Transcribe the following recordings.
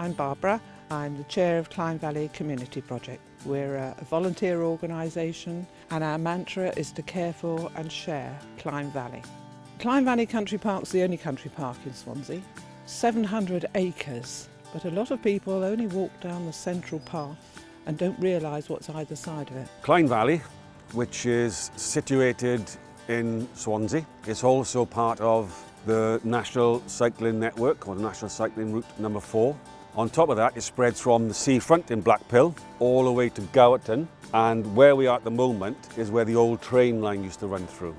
I'm Barbara. I'm the chair of Clyne Valley Community Project. We're a volunteer organisation and our mantra is to care for and share Clyne Valley. Clyne Valley Country Park's the only country park in Swansea. 700 acres, but a lot of people only walk down the central path and don't realise what's either side of it. Clyne Valley, which is situated in Swansea, is also part of the National Cycling Network, or the National Cycling Route number 4. On top of that, it spreads from the seafront in Blackpill all the way to Gower, and where we are at the moment is where the old train line used to run through.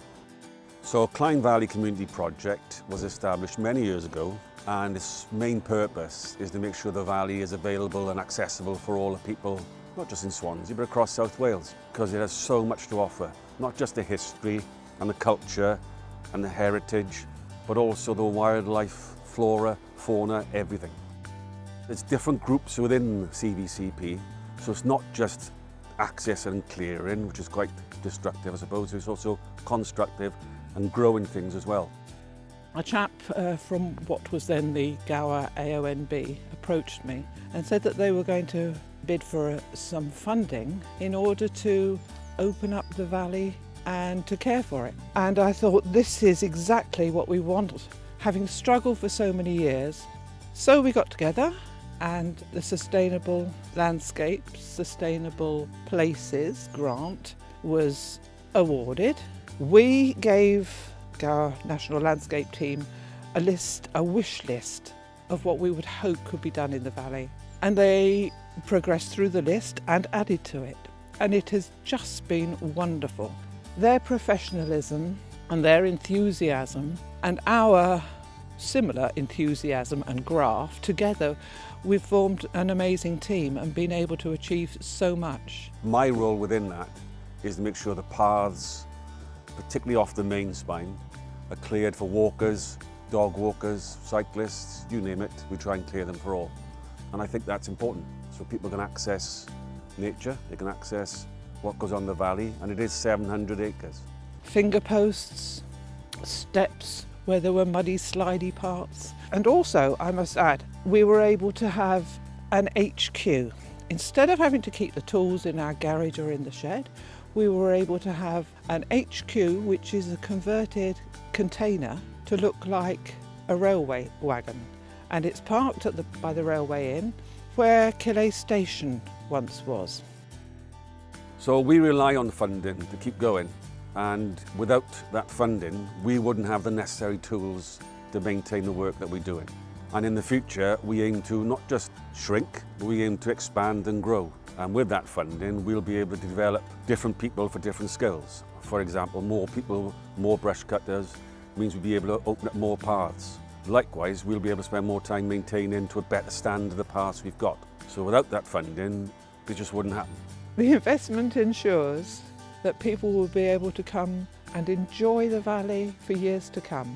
So Clyne Valley Community Project was established many years ago, and its main purpose is to make sure the valley is available and accessible for all the people, not just in Swansea but across South Wales, because it has so much to offer, not just the history and the culture and the heritage, but also the wildlife, flora, fauna, everything. There's different groups within CVCP, so it's not just access and clearing, which is quite destructive, I suppose. It's also constructive and growing things as well. A chap from what was then the Gower AONB approached me and said that they were going to bid for some funding in order to open up the valley and to care for it. And I thought, this is exactly what we want, having struggled for so many years. So we got together and the Sustainable Landscapes, Sustainable Places grant was awarded. We gave our National Landscape team a wish list of what we would hope could be done in the valley. And they progressed through the list and added to it. And it has just been wonderful. Their professionalism and their enthusiasm and our similar enthusiasm and graft, together we've formed an amazing team and been able to achieve so much. My role within that is to make sure the paths, particularly off the main spine, are cleared for walkers, dog walkers, cyclists, you name it, we try and clear them for all. And I think that's important, so people can access nature, they can access what goes on the valley, and it is 700 acres. Finger posts, steps where there were muddy, slidey parts. And also, I must add, we were able to have an HQ. Instead of having to keep the tools in our garage or in the shed, we were able to have an HQ, which is a converted container to look like a railway wagon. And it's parked by the railway inn, where Clyne Station once was. So we rely on funding to keep going, and without that funding we wouldn't have the necessary tools to maintain the work that we're doing. And in the future we aim to not just shrink, but we aim to expand and grow. And with that funding we'll be able to develop different people for different skills. For example, more people, more brush cutters, means we'll be able to open up more paths. Likewise, we'll be able to spend more time maintaining to a better standard the paths we've got. So without that funding, it just wouldn't happen. The investment ensures that people will be able to come and enjoy the valley for years to come.